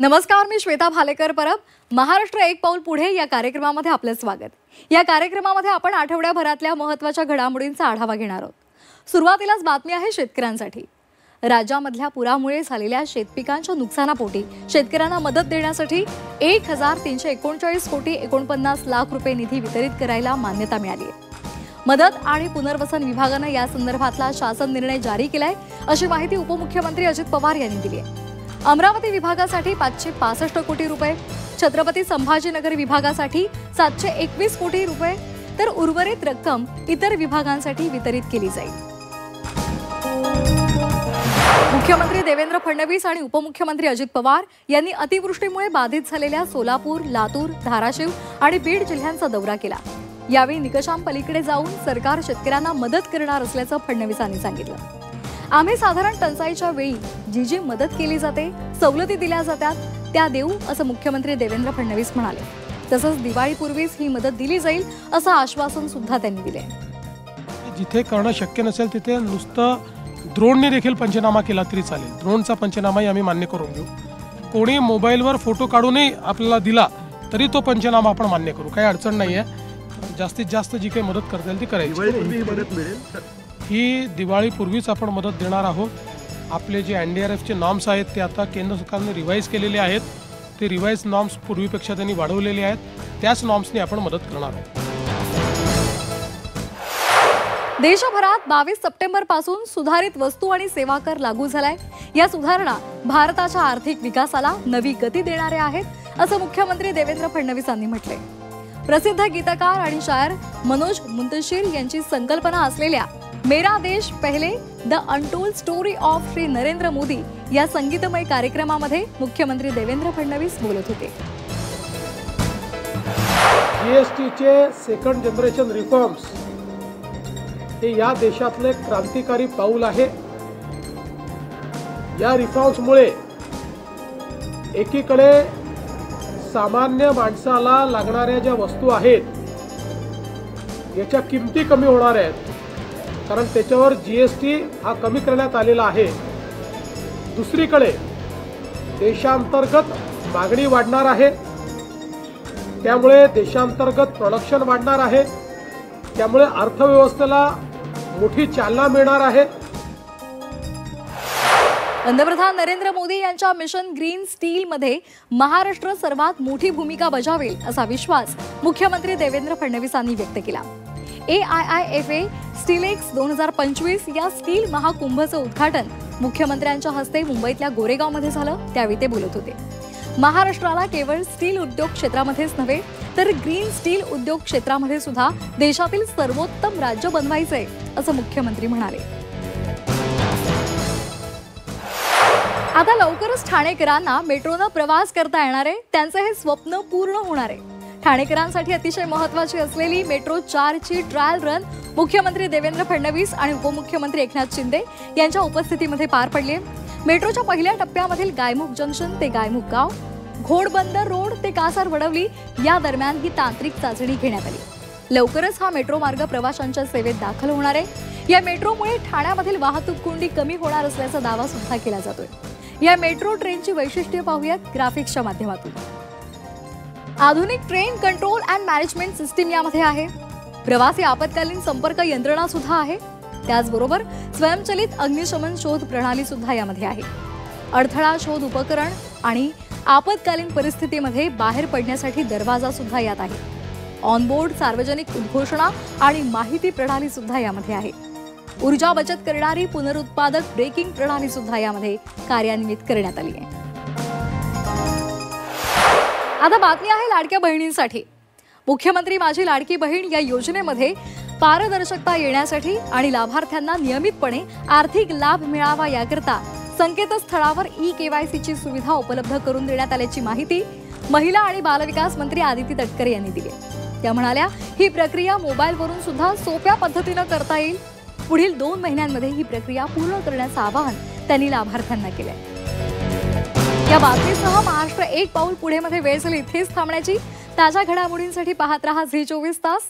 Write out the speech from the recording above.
नमस्कार, मी श्वेता भालेकर परब. महाराष्ट्र एक पाऊल पुढे या कार्यक्रमामध्ये आपले स्वागत. या कार्यक्रमामध्ये आपण आठवड्याभरातल्या महत्त्वाच्या घडामोडींचा आढावा घेणार आहोत. सुरुवातीलाच बातमी आहे शेतकऱ्यांसाठी. राज्यामधल्या पुरामुळे झालेल्या शेतपिकांच्या नुकसानापोटी शेतकऱ्यांना मदत देण्यासाठी 1339 कोटी 49 लाख रुपये निधी वितरित करायला मान्यता मिळाली आहे. मदत आणि पुनर्वसन विभागानं या संदर्भातला शासन निर्णय जारी केलाय, अशी माहिती उपमुख्यमंत्री अजित पवार यांनी दिली आहे. अमरावती विभागासाठी 565 कोटी रुपये, छत्रपती संभाजीनगर विभागासाठी 721 कोटी रुपये, तर उर्वरित रक्कम इतर विभागांसाठी वितरित केली जाईल. मुख्यमंत्री देवेंद्र फडणवीस आणि उपमुख्यमंत्री अजित पवार यांनी अतिवृष्टीमुळे बाधित झालेल्या सोलापूर, लातूर, धाराशिव आणि बीड जिल्ह्यांचा दौरा केला. यावेळी निकषांपलीकडे जाऊन सरकार शेतकऱ्यांना मदत करणार असल्याचं फडणवीसांनी सांगितलं. आम्ही साधारण टंचाईच्या वेळी जी मदत केली जाते, सवलती दिल्या जातात त्या देऊ, असं मुख्यमंत्री देवेंद्र फडणवीस म्हणाले. तसंच दिवाळीपूर्वीच ही मदत दिली जाईल असं आश्वासन सुद्धा त्यांनी दिले. जिथे करणं शक्य नसेल तिथे नुसतं ड्रोनने देखील पंचनामा केला तरी चालेल. ड्रोनचा पंचनामाही आम्ही मान्य करून घेऊ. कोणी मोबाईलवर फोटो काढूनही आपल्याला दिला तरी तो पंचनामा आपण मान्य करू. काही अडचण नाही आहे. जास्तीत जास्त जी काही मदत करता येईल ती करायची. ही दिवाळीपूर्वीच आपण मदत देणार आहोत. आपले जे NDRFचे नॉर्म्स आहेत ते आता केंद्र सरकारने रिवाईज केलेले आहेत. ते रिवाईज नॉर्म्स पूर्वीपेक्षा त्यांनी वाढवलेले आहेत. त्याच नॉर्म्सने आपण मदत करणार आहोत. देशभरात 22 सप्टेंबर पासून सुधारित वस्तू आणि सेवा कर लागू झालाय. या सुधारणा भारताच्या आर्थिक विकासाला नवी गती देणाऱ्या आहेत, असं मुख्यमंत्री देवेंद्र फडणवीस यांनी म्हटले. प्रसिद्ध गीतकार आणि शायर मनोज मुंतशिर यांची संकल्पना असलेल्या मेरा देश पहले the untold story of Shri Narendra Modi या संगीतमय कार्यक्रमामध्ये मुख्यमंत्री देवेंद्र फडणवीस बोलत होते. जीएसटीचे सेकंड जनरेशन रिफॉर्म्स हे या देशातले क्रांतिकारी पाऊल आहे. या रिफॉर्म्समुळे एकीकडे सामान्य माणसाला लागणाऱ्या ज्या वस्तू आहेत याच्या किमती कमी होणार आहेत, कारण त्याच्यावर GST हा कमी करण्यात आलेला आहे. दुसरीकडे देशांतर्गत मागणी वाढणार आहे, त्यामुळे देशांतर्गत प्रोडक्शन वाढणार आहे. त्यामुळे अर्थव्यवस्थेला मोठी चालना मिळणार आहे. पंतप्रधान नरेंद्र मोदी यांच्या मिशन ग्रीन स्टील मध्ये महाराष्ट्र सर्वात मोठी भूमिका बजावेल असा विश्वास मुख्यमंत्री देवेंद्र फडणवीस यांनी व्यक्त केला. AIIFA स्टीलेक्स 2025 या स्टील महाकुंभचं उद्घाटन मुख्यमंत्र्यांच्या हस्ते मुंबईतल्या गोरेगावमध्ये झालं. त्यावेळी ते बोलत होते. महाराष्ट्राला केवळ स्टील उद्योग क्षेत्रामध्येच नव्हे तर ग्रीन स्टील उद्योग क्षेत्रामध्ये सुद्धा देशातील सर्वोत्तम राज्य बनवायचंय, असं मुख्यमंत्री म्हणाले. आता लवकरच ठाणेकरांना मेट्रोनं प्रवास करता येणार आहे. त्यांचं हे स्वप्न पूर्ण होणार आहे. ठाणेकरांसाठी अतिशय महत्त्वाची असलेली मेट्रो 4ची ट्रायल रन मुख्यमंत्री देवेंद्र फडणवीस आणि उपमुख्यमंत्री एकनाथ शिंदे यांच्या उपस्थितीमध्ये पार पडली. मेट्रोच्या पहिल्या टप्प्यामधील गायमुख जंक्शन ते गायमुख गाव, घोडबंदर रोड ते कासार वडवली या दरम्यान ही तांत्रिक चाचणी घेण्यात आली. लवकरच हा मेट्रो मार्ग प्रवाशांच्या सेवेत दाखल होणार आहे. या मेट्रोमुळे ठाण्यामधील वाहतूक कोंडी कमी होणार असल्याचा दावा सुद्धा केला जातोय. या मेट्रो ट्रेनची वैशिष्ट्ये पाहूयात ग्राफिक्सच्या माध्यमातून. आधुनिक train control and management system यामध्ये आहे. प्रवासी आपत्कालीन संपर्क यंत्रणा सुद्धा आहे. त्याचबरोबर स्वयंचलित अग्निशमन शोध प्रणाली सुद्धा यामध्ये आहे. अडथळा शोध उपकरण आणि आपत्कालीन परिस्थितीमध्ये बाहेर पडण्यासाठी दरवाजा सुद्धा यात आहे. ऑनबोर्ड सार्वजनिक उद्घोषणा आणि माहिती प्रणाली सुद्धा यामध्ये आहे. ऊर्जा बचत करणारी पुनरुत्पादक ब्रेकिंग प्रणाली सुद्धा यामध्ये कार्यान्वित करण्यात आली आहे. आता बातमी आहे लाडक्या बहिणींसाठी. मुख्यमंत्री माझी लाडकी बहीण या योजनेमध्ये पारदर्शकता येण्यासाठी आणि लाभार्थ्यांना नियमितपणे आर्थिक लाभ मिळावा याकरता संकेतस्थळावर eKYCची सुविधा उपलब्ध करून देण्यात आल्याची माहिती महिला आणि बालविकास मंत्री आदिती तटकरे यांनी दिली. त्या म्हणाल्या, ही प्रक्रिया मोबाईलवरून सुद्धा सोप्या पद्धतीनं करता येईल. पुढील 2 महिन्यांमध्ये ही प्रक्रिया पूर्ण करण्याचं आवाहन त्यांनी लाभार्थ्यांना केलंय. या बातमीसह महाराष्ट्र एक पाऊल पुढे मध्ये वेळ झाली इथेच थांबण्याची. ताज्या घडामोडींसाठी पाहत रहा झी 24 तास.